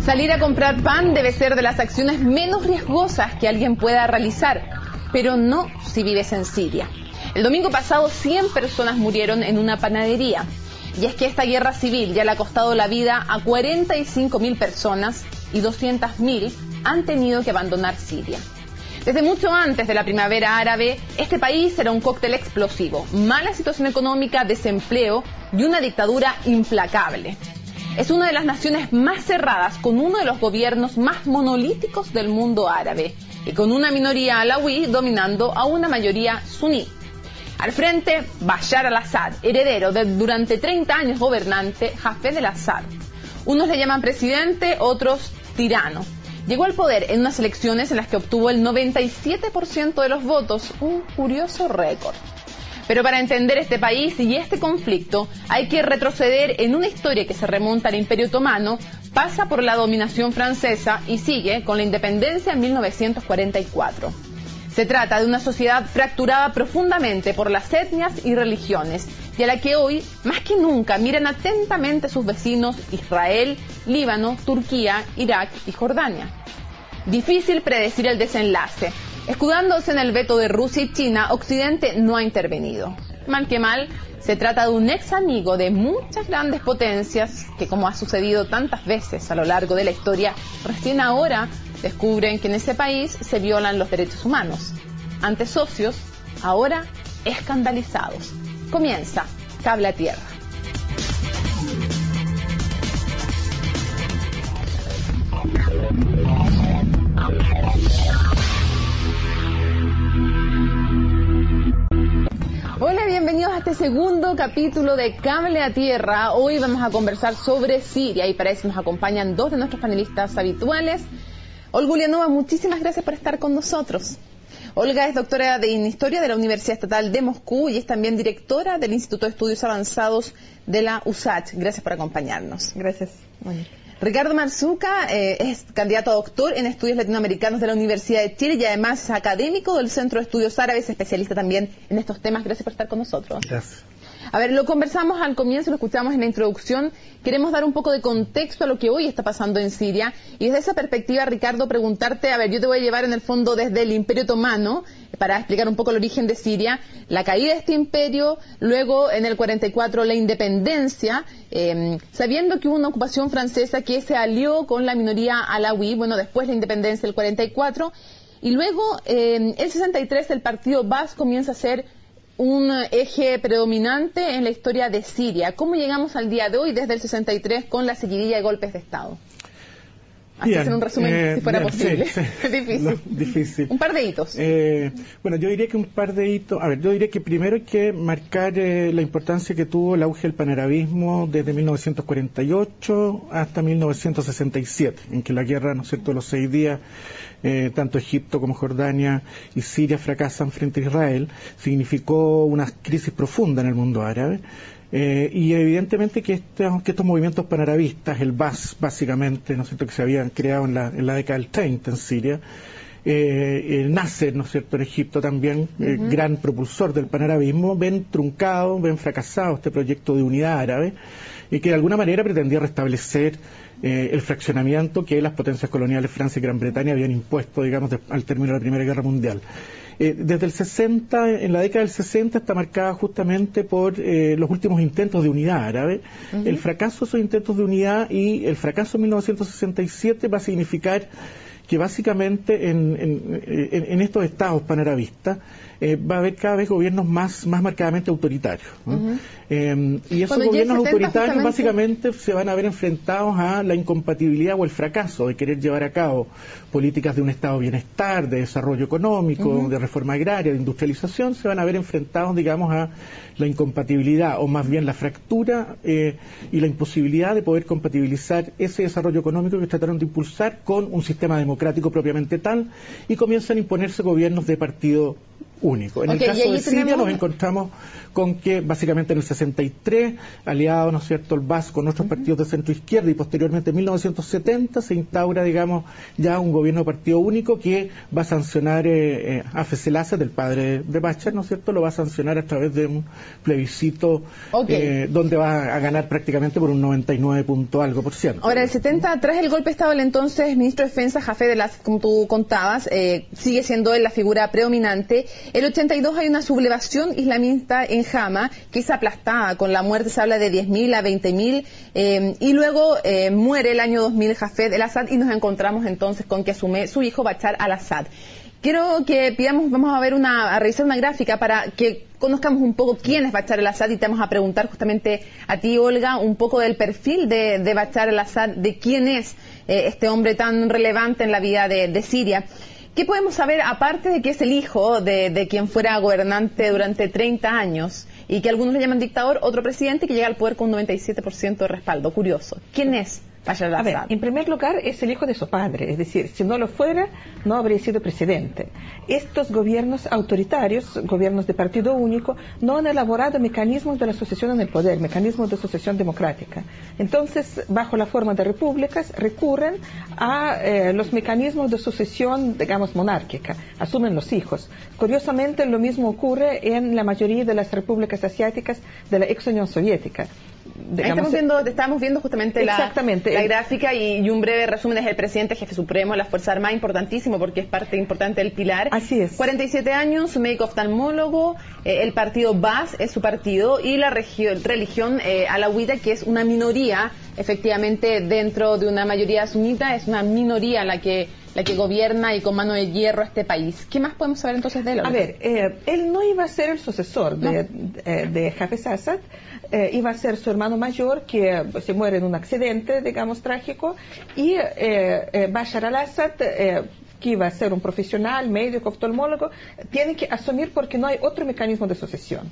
Salir a comprar pan debe ser de las acciones menos riesgosas que alguien pueda realizar, pero no si vives en Siria. El domingo pasado 100 personas murieron en una panadería. Y es que esta guerra civil ya le ha costado la vida a 45.000 personas y 200.000 han tenido que abandonar Siria. Desde mucho antes de la primavera árabe, este país era un cóctel explosivo, mala situación económica, desempleo y una dictadura implacable. Es una de las naciones más cerradas, con uno de los gobiernos más monolíticos del mundo árabe y con una minoría alawí dominando a una mayoría suní. Al frente, Bashar al-Assad, heredero de durante 30 años gobernante Hafez al-Assad. Unos le llaman presidente, otros tirano. Llegó al poder en unas elecciones en las que obtuvo el 97% de los votos, un curioso récord. Pero para entender este país y este conflicto hay que retroceder en una historia que se remonta al Imperio Otomano, pasa por la dominación francesa y sigue con la independencia en 1944. Se trata de una sociedad fracturada profundamente por las etnias y religiones y a la que hoy, más que nunca, miran atentamente sus vecinos Israel, Líbano, Turquía, Irak y Jordania. Difícil predecir el desenlace. Escudándose en el veto de Rusia y China, Occidente no ha intervenido. Mal que mal, se trata de un ex amigo de muchas grandes potencias que, como ha sucedido tantas veces a lo largo de la historia, recién ahora descubren que en ese país se violan los derechos humanos. Antes socios, ahora escandalizados. Comienza Cable a Tierra. Hola, bienvenidos a este segundo capítulo de Cable a Tierra. Hoy vamos a conversar sobre Siria y para eso nos acompañan dos de nuestros panelistas habituales. Olga Ulianova, muchísimas gracias por estar con nosotros. Olga es doctora en Historia de la Universidad Estatal de Moscú y es también directora del Instituto de Estudios Avanzados de la USACH. Gracias por acompañarnos. Gracias. Bueno. Ricardo Marzuca es candidato a doctor en estudios latinoamericanos de la Universidad de Chile y además es académico del Centro de Estudios Árabes, especialista también en estos temas. Gracias por estar con nosotros. Gracias. A ver, lo conversamos al comienzo, lo escuchamos en la introducción. Queremos dar un poco de contexto a lo que hoy está pasando en Siria. Y desde esa perspectiva, Ricardo, preguntarte, a ver, yo te voy a llevar en el fondo desde el Imperio Otomano para explicar un poco el origen de Siria, la caída de este imperio, luego en el 44 la independencia, sabiendo que hubo una ocupación francesa que se alió con la minoría alawí, bueno, después la independencia del 44, y luego el 63 el partido Baas comienza a ser un eje predominante en la historia de Siria. ¿Cómo llegamos al día de hoy desde el 63 con la seguidilla de golpes de Estado? Así en un resumen, si fuera posible. Sí. Es difícil. No, difícil. Un par de hitos. Bueno, yo diría que un par de hitos. A ver, yo diría que primero hay que marcar la importancia que tuvo el auge del panarabismo desde 1948 hasta 1967, en que la guerra, ¿no es cierto?, de los 6 días, tanto Egipto como Jordania y Siria fracasan frente a Israel, significó una crisis profunda en el mundo árabe. Y evidentemente que estos movimientos panarabistas, el Baas básicamente, ¿no es cierto?, que se habían creado en la década del 30 en Siria, el Nasser, ¿no es cierto?, en Egipto también, gran propulsor del panarabismo, ven truncado, ven fracasado este proyecto de unidad árabe y que de alguna manera pretendía restablecer el fraccionamiento que las potencias coloniales Francia y Gran Bretaña habían impuesto, digamos, al término de la Primera Guerra Mundial. Desde el 60, en la década del 60 está marcada justamente por los últimos intentos de unidad árabe. El fracaso de esos intentos de unidad y el fracaso en 1967 va a significar que básicamente en estos estados panarabistas va a haber cada vez gobiernos más marcadamente autoritarios, ¿no? Y esos gobiernos autoritarios básicamente se van a ver enfrentados a la incompatibilidad o el fracaso de querer llevar a cabo políticas de un estado de bienestar, de desarrollo económico, de reforma agraria, de industrialización. Se van a ver enfrentados, digamos, a la incompatibilidad o más bien la fractura y la imposibilidad de poder compatibilizar ese desarrollo económico que trataron de impulsar con un sistema democrático propiamente tal, y comienzan a imponerse gobiernos de partido único. En el caso de Siria nos encontramos con que básicamente en el 63, aliado, ¿no es cierto?, el Baas con otros partidos de centro izquierda, y posteriormente en 1970 se instaura, digamos, ya un gobierno de partido único que va a sancionar a Hafez el-Assad, el padre de Bashar, ¿no es cierto?, lo va a sancionar a través de un plebiscito donde va a ganar prácticamente por un 99 punto algo por ciento. Ahora, el 70, tras el golpe de Estado, el entonces ministro de Defensa, Hafez el-Assad, como tú contabas, sigue siendo él la figura predominante. El 82 hay una sublevación islamista en Hama, que es aplastada. Con la muerte se habla de 10.000 a 20.000, y luego muere el año 2000 Hafez el-Assad, y nos encontramos entonces con que asume su hijo Bashar al-Assad. Quiero que pidamos, vamos a revisar una gráfica para que conozcamos un poco quién es Bashar al-Assad, y te vamos a preguntar justamente a ti, Olga, un poco del perfil de Bashar al-Assad, de quién es este hombre tan relevante en la vida de Siria. ¿Qué podemos saber, aparte de que es el hijo de quien fuera gobernante durante 30 años y que algunos le llaman dictador, otro presidente que llega al poder con un 97% de respaldo? Curioso. ¿Quién es Bashar al-Assad? A ver, en primer lugar, es el hijo de su padre, es decir, si no lo fuera, no habría sido presidente. Estos gobiernos autoritarios, gobiernos de partido único, no han elaborado mecanismos de la sucesión en el poder, mecanismos de sucesión democrática. Entonces, bajo la forma de repúblicas, recurren a los mecanismos de sucesión, digamos, monárquica, asumen los hijos. Curiosamente, lo mismo ocurre en la mayoría de las repúblicas asiáticas de la ex Unión Soviética. Digamos, estamos viendo justamente la gráfica, y un breve resumen. Es el presidente, jefe supremo de las Fuerzas Armadas, importantísimo porque es parte importante del pilar. Así es. 47 años, médico oftalmólogo, el partido Baas es su partido, y la religión alauita, que es una minoría, efectivamente, dentro de una mayoría sunita, es una minoría la que gobierna y con mano de hierro este país. ¿Qué más podemos saber entonces de él? A ver, él no iba a ser el sucesor de Hafez al-Assad, iba a ser su hermano mayor, que se muere en un accidente, digamos, trágico, y Bashar al-Assad, que iba a ser un profesional, médico, oftalmólogo, tiene que asumir porque no hay otro mecanismo de sucesión.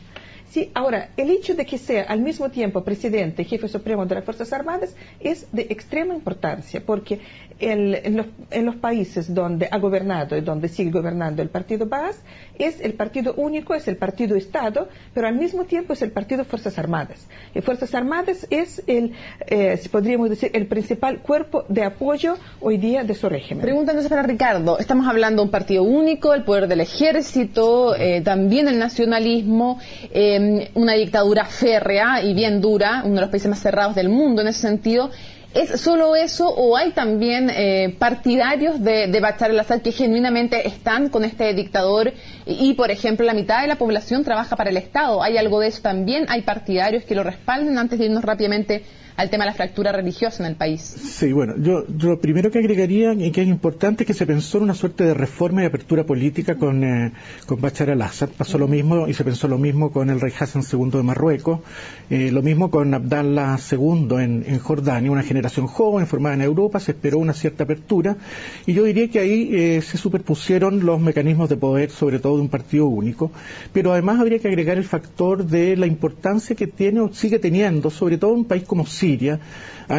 Sí, ahora, el hecho de que sea al mismo tiempo presidente y jefe supremo de las Fuerzas Armadas es de extrema importancia, porque en los países donde ha gobernado y donde sigue gobernando el partido Baas, es el partido único, es el partido Estado, pero al mismo tiempo es el partido Fuerzas Armadas. Y Fuerzas Armadas es si podríamos decir, el principal cuerpo de apoyo hoy día de su régimen. Pregunta entonces para Ricardo. Estamos hablando de un partido único, el poder del ejército, también el nacionalismo, una dictadura férrea y bien dura, uno de los países más cerrados del mundo en ese sentido. ¿Es solo eso, o hay también partidarios de Bashar al-Assad que genuinamente están con este dictador y, por ejemplo, la mitad de la población trabaja para el Estado? ¿Hay algo de eso también? ¿Hay partidarios que lo respalden? Antes de irnos rápidamente al tema de la fractura religiosa en el país. Sí, bueno, yo lo primero que agregaría, y que es importante, es que se pensó en una suerte de reforma y apertura política con Bashar al-Assad. Pasó lo mismo, y se pensó lo mismo con el rey Hassan II de Marruecos, lo mismo con Abdallah II en Jordania, una generación joven formada en Europa, se esperó una cierta apertura, y yo diría que ahí se superpusieron los mecanismos de poder, sobre todo de un partido único, pero además habría que agregar el factor de la importancia que tiene o sigue teniendo, sobre todo en un país como Siria,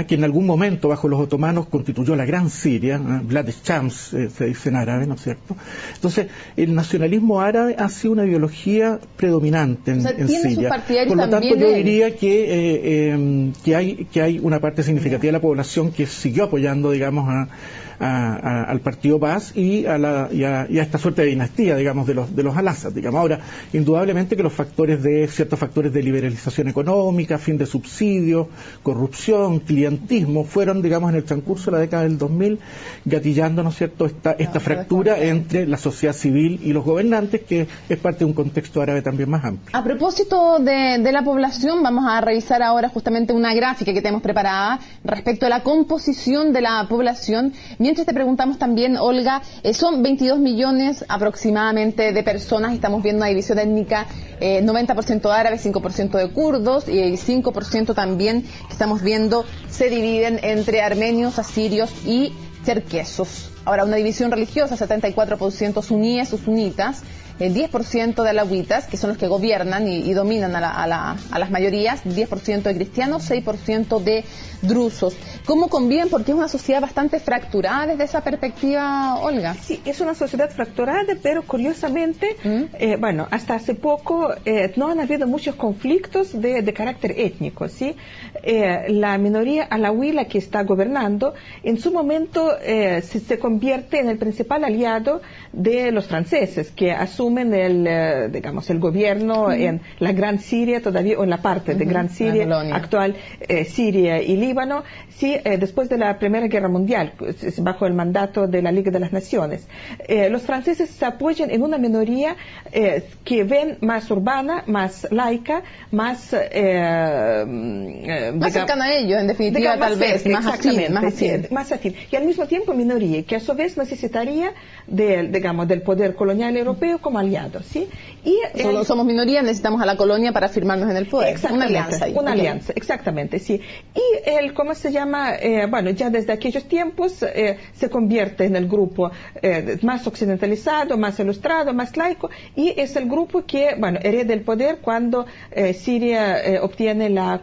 que en algún momento bajo los otomanos constituyó la Gran Siria, Blad Shams se dice en árabe, ¿no es cierto? Entonces, el nacionalismo árabe ha sido una ideología predominante en Siria. Por lo tanto, yo diría que hay una parte significativa de la población que siguió apoyando, digamos, al partido Baas y a esta suerte de dinastía, digamos, de los al-Assad, digamos. Ahora, indudablemente que ciertos factores de liberalización económica, fin de subsidios, corrupción, clientismo, fueron, digamos, en el transcurso de la década del 2000, gatillando, ¿no es cierto?, esta fractura entre la sociedad civil y los gobernantes, que es parte de un contexto árabe también más amplio. A propósito de la población, vamos a revisar ahora justamente una gráfica que tenemos preparada respecto a la composición de la población. Mientras te preguntamos también, Olga, son 22 millones aproximadamente de personas, estamos viendo una división étnica, 90% árabes, 5% de kurdos, y el 5% también que estamos viendo se dividen entre armenios, asirios y cherquesos. Ahora, una división religiosa, 74% suníes o sunitas, el 10% de alawitas, que son los que gobiernan y dominan a las mayorías, 10% de cristianos, 6% de drusos. ¿Cómo conviven? Porque es una sociedad bastante fracturada desde esa perspectiva, Olga. Sí, es una sociedad fracturada, pero curiosamente, bueno, hasta hace poco no han habido muchos conflictos de carácter étnico, ¿sí? La minoría alawí, la que está gobernando, en su momento se convierte en el principal aliado de los franceses, que asumen el gobierno en la Gran Siria todavía, o en la parte de Gran Siria, actual Siria y Líbano, sí, después de la Primera Guerra Mundial, bajo el mandato de la Liga de las Naciones. Los franceses se apoyan en una minoría que ven más urbana, más laica, más cercana a ellos, en definitiva, tal vez, más afín. Y al mismo tiempo minoría, que a su vez necesitaría del poder colonial europeo como aliado, ¿sí? Somos minoría, necesitamos a la colonia para firmarnos en el poder. Una alianza ahí. Una alianza, exactamente, sí. Y ¿cómo se llama? Bueno, ya desde aquellos tiempos se convierte en el grupo más occidentalizado, más ilustrado, más laico, y es el grupo que, bueno, hereda el poder cuando Siria obtiene la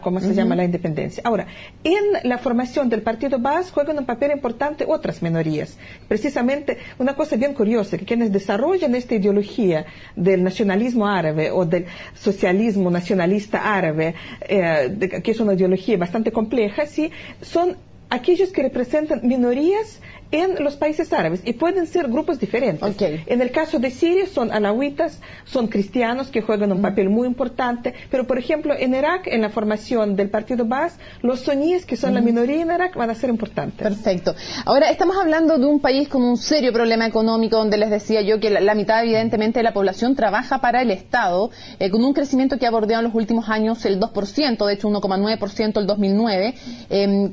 independencia. Ahora, en la formación del Partido Baas juegan un papel importante otras minorías. Precisamente, una cosa bien curiosa, que quienes desarrollan esta ideología del nacionalismo árabe o del socialismo nacionalista árabe, que es una ideología bastante compleja, ¿sí? Son aquellos que representan minorías en los países árabes y pueden ser grupos diferentes. Okay. En el caso de Siria son alawitas, son cristianos que juegan un papel muy importante, pero por ejemplo en Irak, en la formación del Partido Baas, los suníes, que son la minoría en Irak, van a ser importantes. Perfecto. Ahora estamos hablando de un país con un serio problema económico, donde les decía yo que la mitad evidentemente de la población trabaja para el Estado, con un crecimiento que ha bordeado en los últimos años el 2%, de hecho 1,9% el 2009,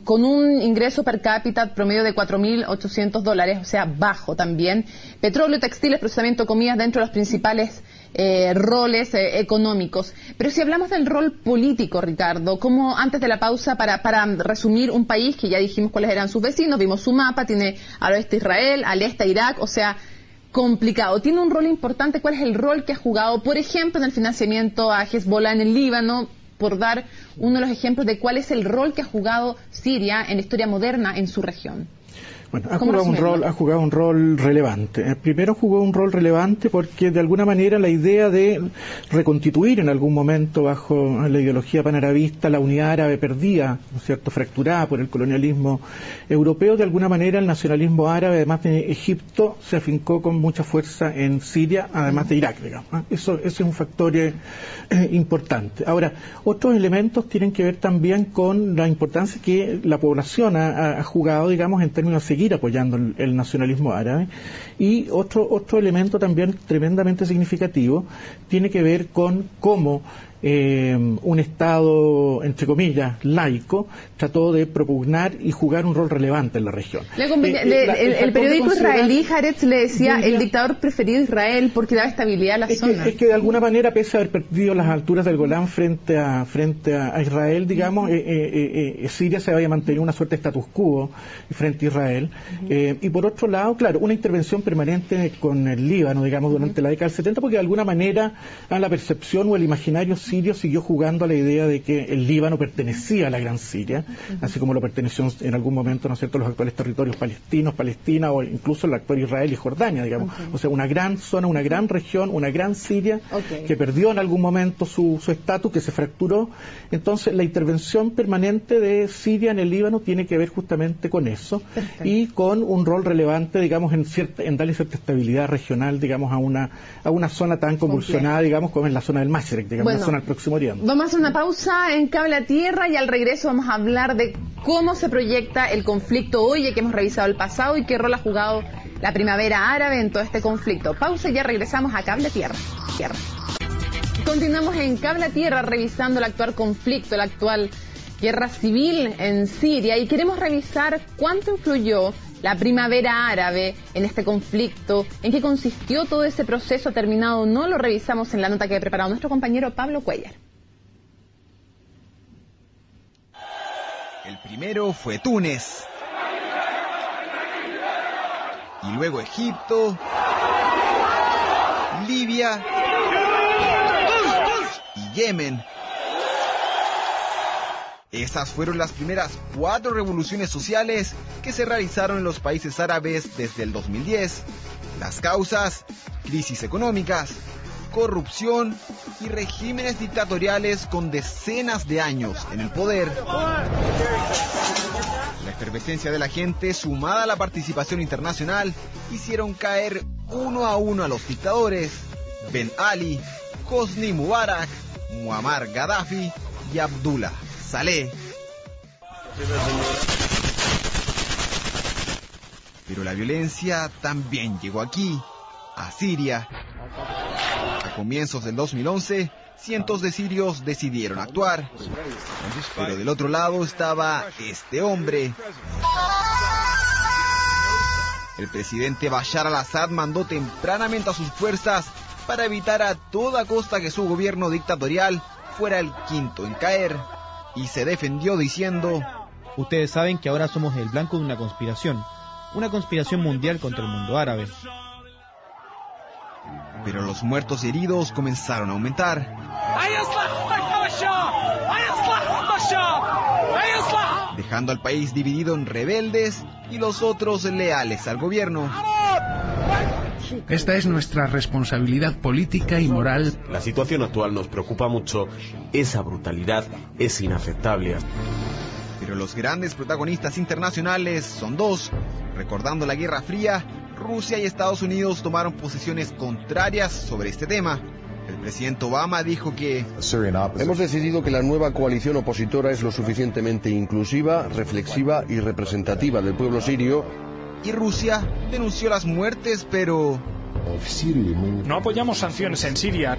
con un ingreso per cápita promedio de $4.800, o sea, bajo también. Petróleo, textiles, procesamiento de comidas dentro de los principales roles económicos. Pero si hablamos del rol político, Ricardo, como antes de la pausa, para resumir un país que ya dijimos cuáles eran sus vecinos, vimos su mapa, tiene al oeste Israel, al este Irak, o sea, complicado. Tiene un rol importante. ¿Cuál es el rol que ha jugado, por ejemplo, en el financiamiento a Hezbollah en el Líbano? Por dar uno de los ejemplos de cuál es el rol que ha jugado Siria en la historia moderna en su región. Bueno, ha jugado un rol relevante. Primero jugó un rol relevante porque de alguna manera la idea de reconstituir en algún momento bajo la ideología panarabista la unidad árabe perdida, ¿no es cierto?, fracturada por el colonialismo europeo, de alguna manera el nacionalismo árabe, además de Egipto, se afincó con mucha fuerza en Siria, además de Irak, digamos. Eso es un factor importante. Ahora, otros elementos tienen que ver también con la importancia que la población ha jugado, digamos, en términos de seguir apoyando el nacionalismo árabe. Y otro elemento también tremendamente significativo tiene que ver con cómo un Estado, entre comillas, laico, trató de propugnar y jugar un rol relevante en la región. El periódico israelí Haaretz le decía el dictador preferido de Israel porque daba estabilidad a la zona. Es que de alguna manera, pese a haber perdido las alturas del Golán frente a Israel, digamos, Siria se había mantenido una suerte de status quo frente a Israel. Y por otro lado, claro, una intervención permanente con el Líbano, digamos, durante la década del 70, porque de alguna manera a la percepción o el imaginario sirio siguió jugando a la idea de que el Líbano pertenecía a la Gran Siria, así como lo perteneció en algún momento, ¿no es cierto?, los actuales territorios palestinos, Palestina, o incluso el actual Israel y Jordania, digamos. O sea, una gran zona, una gran región, una gran Siria, que perdió en algún momento su estatus, que se fracturó. Entonces, la intervención permanente de Siria en el Líbano tiene que ver justamente con eso. Perfecto. Y con un rol relevante, digamos, en darle cierta estabilidad regional, digamos, a una zona tan convulsionada, digamos, como es la zona del Mashrek, digamos, la zona del Próximo Oriente. Vamos a hacer una pausa en Cable a Tierra y al regreso vamos a hablar de cómo se proyecta el conflicto hoy, ya que hemos revisado el pasado y qué rol ha jugado la primavera árabe en todo este conflicto. Pausa y ya regresamos a Cable a Tierra. Continuamos en Cable a Tierra revisando el actual conflicto, la actual guerra civil en Siria, y queremos revisar cuánto influyó la primavera árabe en este conflicto, en qué consistió todo ese proceso, terminado o no, lo revisamos en la nota que ha preparado nuestro compañero Pablo Cuellar. El primero fue Túnez, y luego Egipto, Libia y Yemen. Estas fueron las primeras 4 revoluciones sociales que se realizaron en los países árabes desde el 2010. Las causas: crisis económicas, corrupción y regímenes dictatoriales con decenas de años en el poder. La efervescencia de la gente, sumada a la participación internacional, hicieron caer uno a uno a los dictadores: Ben Ali, Hosni Mubarak, Muammar Gaddafi y Abdullah Saleh. Pero la violencia también llegó aquí, a Siria. A comienzos del 2011, cientos de sirios decidieron actuar. Pero del otro lado estaba este hombre. El presidente Bashar al-Assad mandó tempranamente a sus fuerzas para evitar a toda costa que su gobierno dictatorial fuera el quinto en caer. Y se defendió diciendo: ustedes saben que ahora somos el blanco de una conspiración mundial contra el mundo árabe. Pero los muertos y heridos comenzaron a aumentar, dejando al país dividido en rebeldes y los otros leales al gobierno. Esta es nuestra responsabilidad política y moral. La situación actual nos preocupa mucho. Esa brutalidad es inaceptable. Pero los grandes protagonistas internacionales son dos. Recordando la Guerra Fría, Rusia y Estados Unidos tomaron posiciones contrarias sobre este tema. El presidente Obama dijo que hemos decidido que la nueva coalición opositora es lo suficientemente inclusiva, reflexiva y representativa del pueblo sirio. Y Rusia denunció las muertes, pero no apoyamos sanciones en Siria.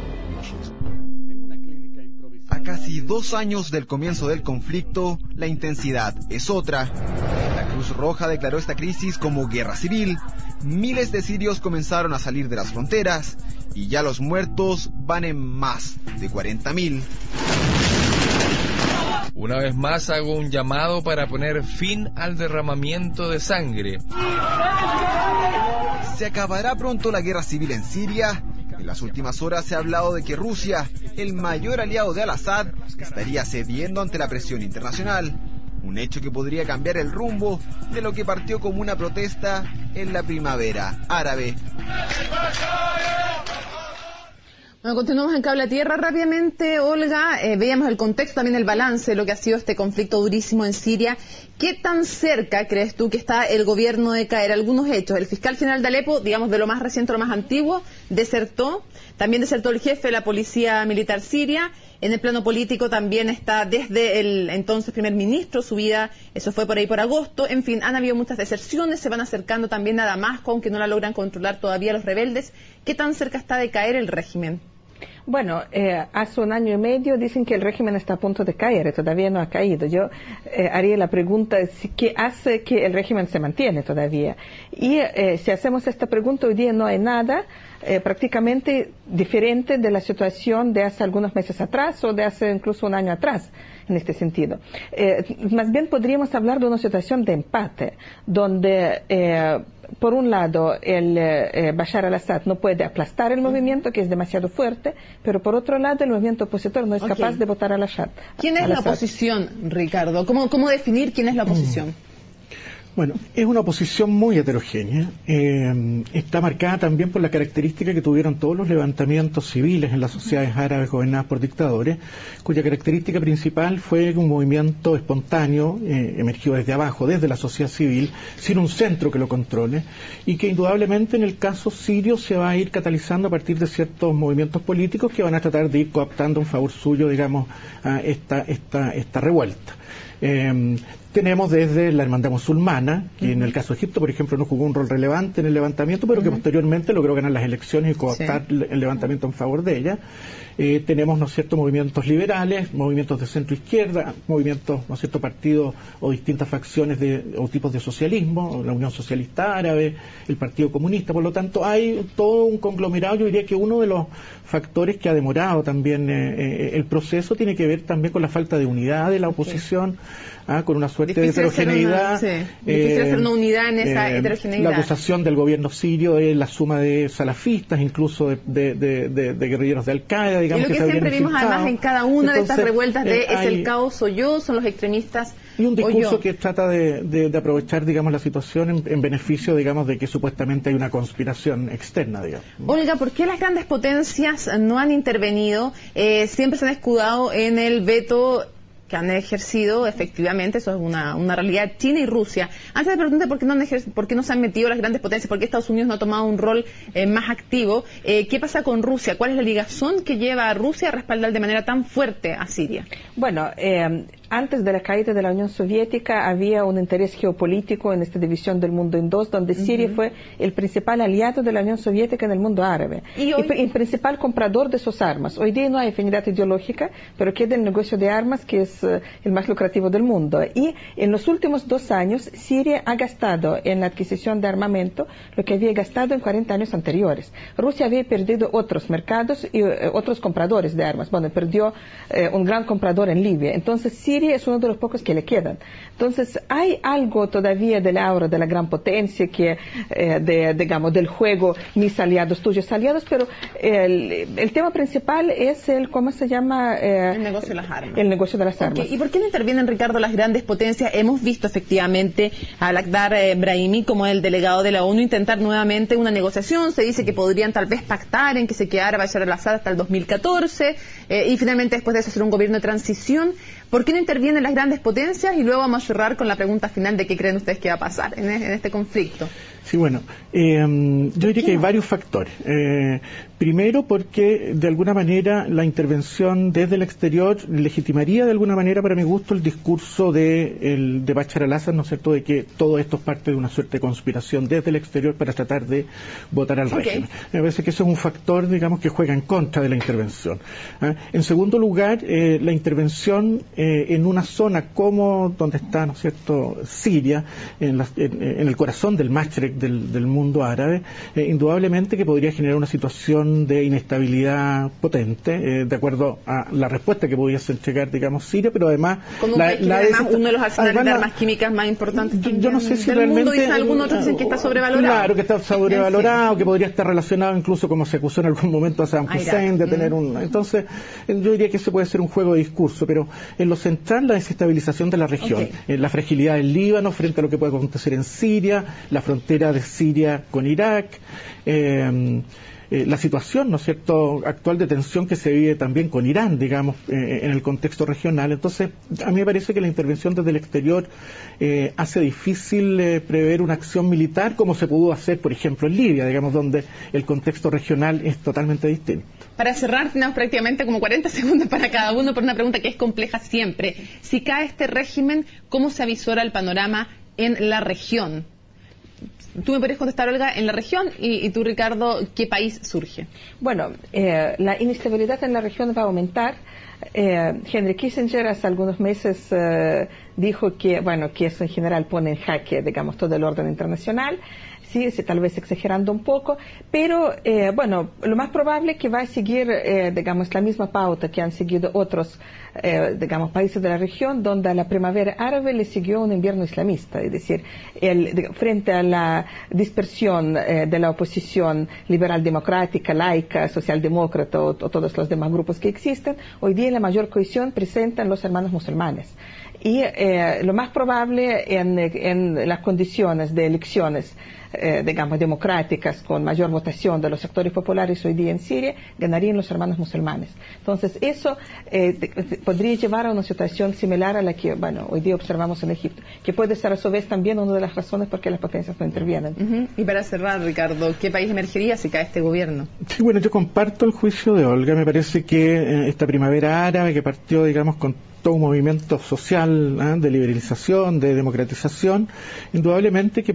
A casi 2 años del comienzo del conflicto, la intensidad es otra. La Cruz Roja declaró esta crisis como guerra civil. Miles de sirios comenzaron a salir de las fronteras y ya los muertos van en más de 40.000. Una vez más hago un llamado para poner fin al derramamiento de sangre. ¿Se acabará pronto la guerra civil en Siria? En las últimas horas se ha hablado de que Rusia, el mayor aliado de al-Assad, estaría cediendo ante la presión internacional. Un hecho que podría cambiar el rumbo de lo que partió como una protesta en la primavera árabe. Bueno, continuamos en Cable a Tierra rápidamente, Olga. Veíamos el contexto, también el balance de lo que ha sido este conflicto durísimo en Siria. ¿Qué tan cerca crees tú que está el gobierno de caer? Algunos hechos. El fiscal general de Alepo, digamos de lo más reciente, lo más antiguo, desertó. También desertó el jefe de la policía militar siria. En el plano político también está desde el entonces primer ministro, su vida, eso fue por ahí por agosto. En fin, han habido muchas deserciones, se van acercando también a Damasco, aunque no la logran controlar todavía los rebeldes. ¿Qué tan cerca está de caer el régimen? Bueno, hace 1 año y medio dicen que el régimen está a punto de caer, todavía no ha caído. Yo haría la pregunta, ¿qué hace que el régimen se mantiene todavía? Y si hacemos esta pregunta, hoy día no hay nada prácticamente diferente de la situación de hace algunos meses atrás o de hace incluso 1 año atrás, en este sentido. Más bien podríamos hablar de una situación de empate, donde por un lado, Bashar al-Assad no puede aplastar el movimiento, que es demasiado fuerte, pero por otro lado, el movimiento opositor no es capaz de votar al Assad. ¿Quién es la oposición, Ricardo? ¿Cómo definir quién es la oposición? Bueno, es una oposición muy heterogénea. Está marcada también por la característica que tuvieron todos los levantamientos civiles en las sociedades árabes gobernadas por dictadores, cuya característica principal fue un movimiento espontáneo, emergido desde abajo, desde la sociedad civil, sin un centro que lo controle, y que indudablemente en el caso sirio se va a ir catalizando a partir de ciertos movimientos políticos que van a tratar de ir cooptando en favor suyo, digamos, a esta revuelta. Tenemos desde la hermandad musulmana, que en el caso de Egipto, por ejemplo, no jugó un rol relevante en el levantamiento, pero que posteriormente logró ganar las elecciones y cooptar el levantamiento en favor de ella. Tenemos, ¿no es cierto?, movimientos liberales, movimientos de centro-izquierda, movimientos, ¿no es cierto?, partidos o distintas facciones o tipos de socialismo, la Unión Socialista Árabe, el Partido Comunista. Por lo tanto, hay todo un conglomerado. Yo diría que uno de los factores que ha demorado también el proceso tiene que ver también con la falta de unidad de la oposición con una suerte de heterogeneidad. Difícil hacer una unidad en esa heterogeneidad. La acusación del gobierno sirio es la suma de salafistas, incluso de guerrilleros de Al-Qaeda, digamos. Y lo que siempre vimos además en cada una de estas revueltas es el caos o yo, son los extremistas. Y un discurso que trata de aprovechar, digamos, la situación en beneficio, digamos, de que supuestamente hay una conspiración externa, digamos. Olga, ¿por qué las grandes potencias no han intervenido? Siempre se han escudado en el veto que han ejercido, efectivamente, eso es una realidad, China y Rusia. Antes de preguntarte por qué no se han metido las grandes potencias, por qué Estados Unidos no ha tomado un rol más activo, ¿qué pasa con Rusia? ¿Cuál es la ligazón que lleva a Rusia a respaldar de manera tan fuerte a Siria? Bueno, antes de la caída de la Unión Soviética había un interés geopolítico en esta división del mundo en dos, donde Siria fue el principal aliado de la Unión Soviética en el mundo árabe y el principal comprador de sus armas. Hoy día no hay afinidad ideológica, pero queda el negocio de armas, que es el más lucrativo del mundo. Y en los últimos 2 años, Siria ha gastado en la adquisición de armamento lo que había gastado en 40 años anteriores. Rusia había perdido otros mercados y otros compradores de armas. Bueno, perdió un gran comprador en Libia. Entonces, Siria es uno de los pocos que le quedan. Entonces, hay algo todavía del aura de la gran potencia, que digamos, del juego, mis aliados, tuyos aliados, pero el tema principal es ¿cómo se llama? El negocio de las armas. El negocio de las armas. ¿Y por qué no intervienen, Ricardo, las grandes potencias? Hemos visto efectivamente a Lakhdar Brahimi, como el delegado de la ONU, intentar nuevamente una negociación. Se dice que podrían tal vez pactar en que se quedara Bashar al-Assad hasta el 2014 y finalmente después de eso hacer un gobierno de transición. ¿Por qué no intervienen las grandes potencias? Y luego vamos a cerrar con la pregunta final de qué creen ustedes que va a pasar en este conflicto. Sí, bueno, yo diría que hay varios factores. Primero, porque de alguna manera la intervención desde el exterior legitimaría de alguna manera, para mi gusto, el discurso de Bashar al-Assad, ¿no es cierto?, de que todo esto es parte de una suerte de conspiración desde el exterior para tratar de votar al régimen. Me parece que eso es un factor, digamos, que juega en contra de la intervención. En segundo lugar, la intervención en una zona como donde está, ¿no es cierto?, Siria, en el corazón del Mashrek del mundo árabe, indudablemente que podría generar una situación de inestabilidad potente, de acuerdo a la respuesta que pudiese entregar, digamos, Siria, pero además... Con un país que además uno de los arsenales de armas químicas más importantes yo no sé si del realmente... mundo, dicen algunos otros dicen que está sobrevalorado. Claro, que está sobrevalorado, que podría estar relacionado incluso, como se acusó en algún momento a Saddam Hussein, de tener un... Entonces, yo diría que ese puede ser un juego de discurso, pero en lo central, la desestabilización de la región, la fragilidad del Líbano frente a lo que puede acontecer en Siria, la frontera de Siria con Irak, la situación, ¿no es cierto?, actual de tensión que se vive también con Irán, digamos, en el contexto regional. Entonces, a mí me parece que la intervención desde el exterior hace difícil prever una acción militar como se pudo hacer, por ejemplo, en Libia, digamos, donde el contexto regional es totalmente distinto. Para cerrar, tenemos prácticamente como 40 segundos para cada uno por una pregunta que es compleja siempre. Si cae este régimen, ¿cómo se avisora el panorama en la región? Tú me podrías contestar, Olga, en la región, y tú, Ricardo, ¿qué país surge? Bueno, la inestabilidad en la región va a aumentar. Henry Kissinger hace algunos meses dijo que, bueno, que eso en general pone en jaque, digamos, todo el orden internacional. Sí, tal vez exagerando un poco, pero bueno, lo más probable es que va a seguir, digamos, la misma pauta que han seguido otros, digamos, países de la región, donde a la primavera árabe le siguió un invierno islamista, es decir, frente a la dispersión de la oposición liberal democrática, laica, socialdemócrata o todos los demás grupos que existen, hoy día la mayor cohesión presentan los hermanos musulmanes. Y lo más probable en las condiciones de elecciones digamos, democráticas, con mayor votación de los sectores populares hoy día en Siria, ganarían los hermanos musulmanes. Entonces, eso podría llevar a una situación similar a la que, bueno, hoy día observamos en Egipto, que puede ser a su vez también una de las razones por qué las potencias no intervienen. Y para cerrar, Ricardo, ¿qué país emergería si cae este gobierno? Sí, bueno, yo comparto el juicio de Olga. Me parece que esta primavera árabe que partió, digamos, con todo un movimiento social de liberalización, de democratización, indudablemente que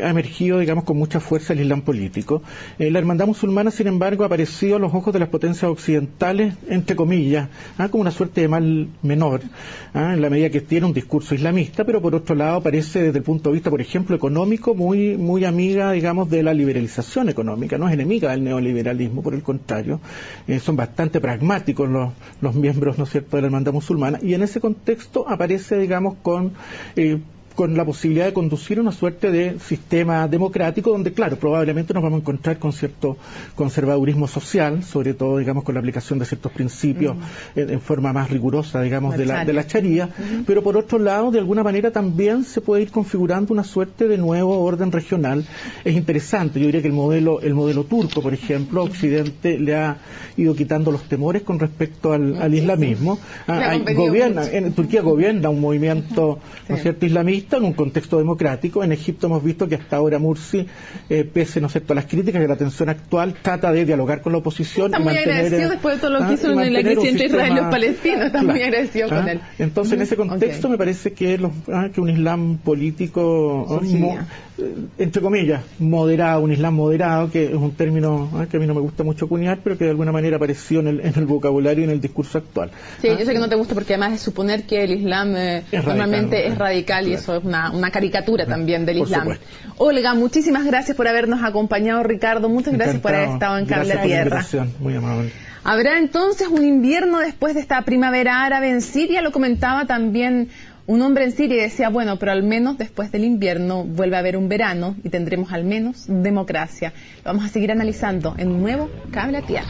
ha emergido, digamos, con mucha fuerza el Islam político. La hermandad musulmana, sin embargo, ha aparecido a los ojos de las potencias occidentales, entre comillas, como una suerte de mal menor, en la medida que tiene un discurso islamista, pero por otro lado parece, desde el punto de vista, por ejemplo, económico, muy amiga, digamos, de la liberalización económica, no es enemiga del neoliberalismo, por el contrario, son bastante pragmáticos los miembros, ¿no es cierto?, de la hermandad musulmana. musulmana. Y en ese contexto aparece, digamos, con la posibilidad de conducir una suerte de sistema democrático donde, claro, probablemente nos vamos a encontrar con cierto conservadurismo social, sobre todo, digamos, con la aplicación de ciertos principios en forma más rigurosa, digamos, de la Sharia, pero por otro lado, de alguna manera también se puede ir configurando una suerte de nuevo orden regional. Es interesante, yo diría que el modelo turco, por ejemplo, Occidente le ha ido quitando los temores con respecto al islamismo. En Turquía gobierna un movimiento, ¿no es cierto?, islamista, en un contexto democrático. En Egipto hemos visto que hasta ahora Mursi, pese, ¿no es cierto?, a las críticas y a la tensión actual, trata de dialogar con la oposición. Está muy agradecido después de todo lo que hizo en la crisis entre Israel y los palestinos. Está muy agradecido con él. Entonces, en ese contexto me parece que un islam político, entre comillas, moderado, un islam moderado, que es un término que a mí no me gusta mucho acuñar, pero que de alguna manera apareció en el vocabulario y en el discurso actual. Sí, yo sé que no te gusta porque además es suponer que el islam normalmente es radical y eso es una caricatura también del Islam. Supuesto. Olga, muchísimas gracias por habernos acompañado. Ricardo, muchas gracias por haber estado en Cable a Tierra. Muy amable. ¿Habrá entonces un invierno después de esta primavera árabe en Siria? Lo comentaba también un hombre en Siria y decía, bueno, pero al menos después del invierno vuelve a haber un verano y tendremos al menos democracia. Lo vamos a seguir analizando en un nuevo Cable a Tierra.